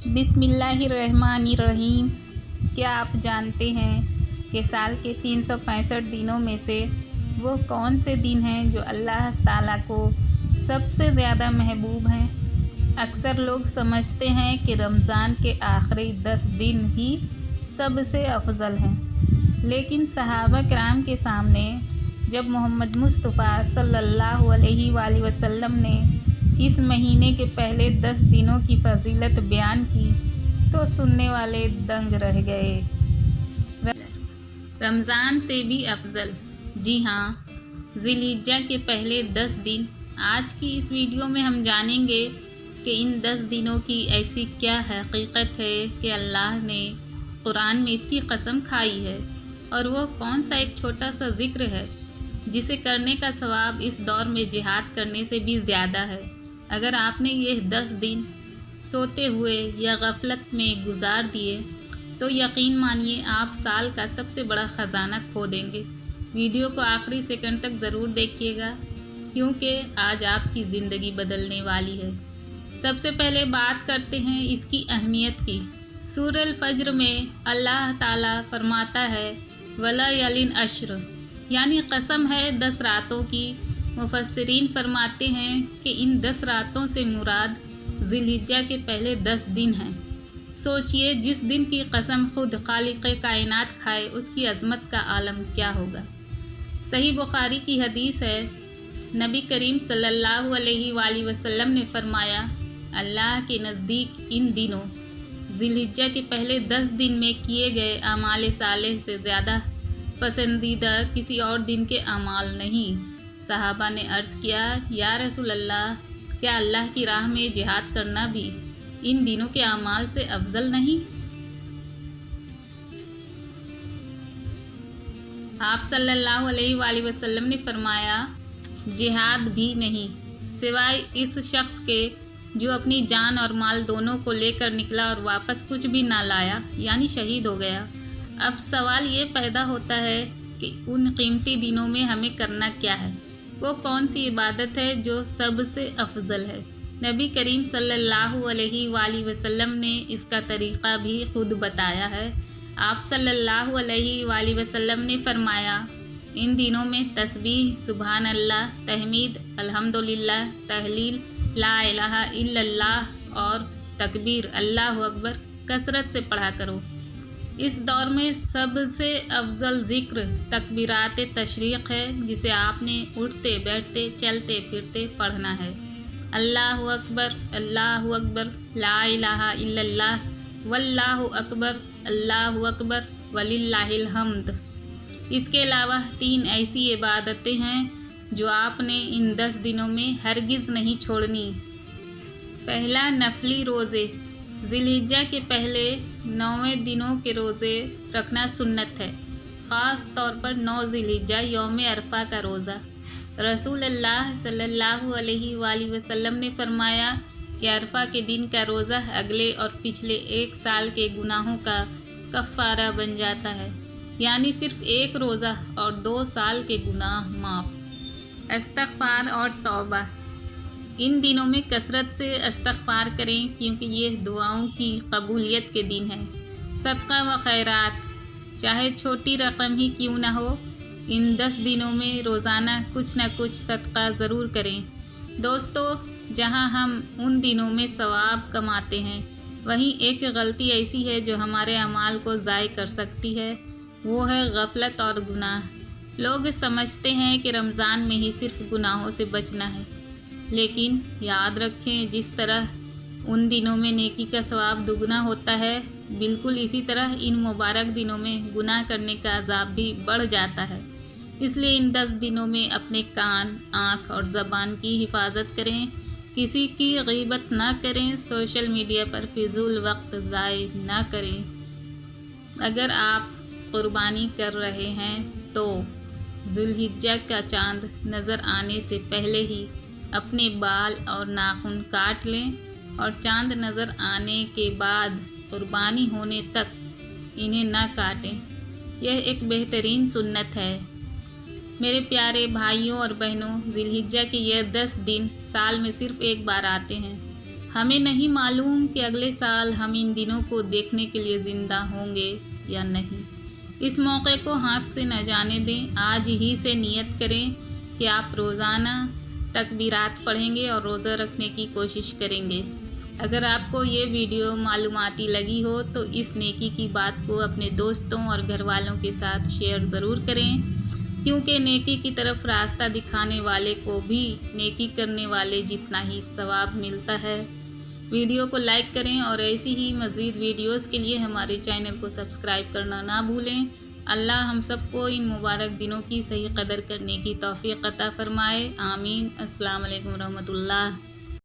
बिस्मिल्लाहिर्रहमानिर्रहीम। क्या आप जानते हैं कि साल के 365 दिनों में से वो कौन से दिन हैं जो अल्लाह ताला को सबसे ज़्यादा महबूब हैं? अक्सर लोग समझते हैं कि रमज़ान के आखिरी 10 दिन ही सबसे अफजल हैं, लेकिन सहाबा किराम के सामने जब मोहम्मद मुस्तफ़ा सल्लल्लाहु अलैहि वसल्लम ने इस महीने के पहले 10 दिनों की फजीलत बयान की तो सुनने वाले दंग रह गए। रमज़ान से भी अफजल, जी हाँ, ज़िलहिज्जा के पहले 10 दिन। आज की इस वीडियो में हम जानेंगे कि इन 10 दिनों की ऐसी क्या हकीकत है कि अल्लाह ने कुरान में इसकी कसम खाई है, और वो कौन सा एक छोटा सा जिक्र है जिसे करने का सवाब इस दौर में जिहाद करने से भी ज़्यादा है। अगर आपने ये 10 दिन सोते हुए या गफलत में गुजार दिए तो यकीन मानिए आप साल का सबसे बड़ा ख़जाना खो देंगे। वीडियो को आखिरी सेकंड तक ज़रूर देखिएगा, क्योंकि आज आपकी ज़िंदगी बदलने वाली है। सबसे पहले बात करते हैं इसकी अहमियत की। सूरह फज्र में अल्लाह ताला फरमाता है वला यालिन अश्र, यानी कसम है 10 रातों की। मुफस्सिरीन फरमाते हैं कि इन 10 रातों से मुराद ज़िलहिज्जा के पहले 10 दिन हैं। सोचिए, जिस दिन की कसम खुद खालिक़े कायनात खाए उसकी अज़मत का आलम क्या होगा। सही बुखारी की हदीस है, नबी करीम सल्लल्लाहु अलैहि वसल्लम ने फरमाया, अल्लाह के नज़दीक इन दिनों ज़िलहिज्जा के पहले 10 दिन में किए गए आमाल सालेह से ज़्यादा पसंदीदा किसी और दिन के अमाल नहीं। सहाबा ने अर्ज़ किया, या रसूल अल्लाह, क्या अल्लाह की राह में जिहाद करना भी इन दिनों के अमाल से अफजल नहीं? आप सल्लल्लाहु अलैहि वसल्लम ने फरमाया, जिहाद भी नहीं, सिवाय इस शख्स के जो अपनी जान और माल दोनों को लेकर निकला और वापस कुछ भी ना लाया, यानी शहीद हो गया। अब सवाल ये पैदा होता है कि उन कीमती दिनों में हमें करना क्या है? वो कौन सी इबादत है जो सबसे अफजल है? नबी करीम सल्लल्लाहु अलैहि वसल्लम ने इसका तरीक़ा भी खुद बताया है। आप सल्लल्लाहु अलैहि वसल्लम ने फरमाया, इन दिनों में तस्बीह, सुभान अल्लाह, तहमीद, अल्हम्दुलिल्लाह, तहलील, ला इलाहा इल्लल्लाह और तकबीर, अल्लाहु अकबर कसरत से पढ़ा करो। इस दौर में सबसे अफजल ज़िक्र तकबीरात तशरीक़ है, जिसे आपने उठते बैठते चलते फिरते पढ़ना है। अल्लाहु अकबर, ला इलाहा इल्लल्लाह, वल्लाहु अकबर वलिल्लाहिल हम्द। इसके अलावा 3 ऐसी इबादतें हैं जो आपने इन 10 दिनों में हरगिज़ नहीं छोड़नी। पहला, नफली रोज़े। ज़िलहिज्जा के पहले 9वें दिनों के रोज़े रखना सुन्नत है, ख़ास तौर पर 9 ज़िलहिज्जा यौम अरफा का रोज़ा। रसूल अल्लाह सल्लल्लाहु अलैहि वसल्लम ने फरमाया कि अरफा के दिन का रोज़ा अगले और पिछले 1 साल के गुनाहों का कफ़ारा बन जाता है, यानी सिर्फ़ 1 रोज़ा और 2 साल के गुनाह माफ़। इस्तग़फ़ार और तौबा। इन दिनों में कसरत से इस्तग़फ़ार करें, क्योंकि ये दुआओं की कबूलियत के दिन हैं। सदका व खैरात, चाहे छोटी रकम ही क्यों ना हो, इन 10 दिनों में रोज़ाना कुछ न कुछ सदका ज़रूर करें। दोस्तों, जहां हम उन दिनों में सवाब कमाते हैं, वहीं एक गलती ऐसी है जो हमारे अमाल को ज़ाय कर सकती है, वो है गफलत और गुनाह। लोग समझते हैं कि रमज़ान में ही सिर्फ गुनाहों से बचना है, लेकिन याद रखें, जिस तरह उन दिनों में नेकी का सवाब दुगना होता है, बिल्कुल इसी तरह इन मुबारक दिनों में गुनाह करने का अज़ाब भी बढ़ जाता है। इसलिए इन 10 दिनों में अपने कान, आँख और ज़बान की हिफाजत करें, किसी की गीबत ना करें, सोशल मीडिया पर फिजूल वक्त ज़ाय ना करें। अगर आप कुर्बानी कर रहे हैं तो ज़ुल्हिज्जा का चाँद नज़र आने से पहले ही अपने बाल और नाखून काट लें, और चाँद नज़र आने के बाद कुर्बानी होने तक इन्हें ना काटें। यह एक बेहतरीन सुन्नत है। मेरे प्यारे भाइयों और बहनों, ज़िलहिज्जा के यह 10 दिन साल में सिर्फ़ एक बार आते हैं। ہمیں نہیں معلوم کہ اگلے سال ہم ان دنوں کو دیکھنے کے لیے زندہ ہوں گے یا نہیں۔ اس موقع کو ہاتھ سے نہ جانے دیں۔ آج ہی سے نیت کریں کہ آپ روزانہ تکبیرات پڑھیں گے اور روزہ رکھنے کی کوشش کریں گے۔ اگر آپ کو یہ ویڈیو معلوماتی لگی ہو تو اس نیکی کی بات کو اپنے دوستوں اور گھر والوں کے ساتھ شیئر ضرور کریں، کیونکہ نیکی کی طرف راستہ دکھانے والے کو بھی نیکی کرنے والے جتنا ہی ثواب ملتا ہے۔ ویڈیو کو لائک کریں اور ایسی ہی مزید ویڈیوز کے لیے ہمارے چینل کو سبسکرائب کرنا نہ بھولیں۔ اللہ ہم سب کو ان مبارک دنوں کی صحیح قدر کرنے کی توفیق عطا فرمائے، آمین۔ السلام علیکم ورحمۃ اللہ۔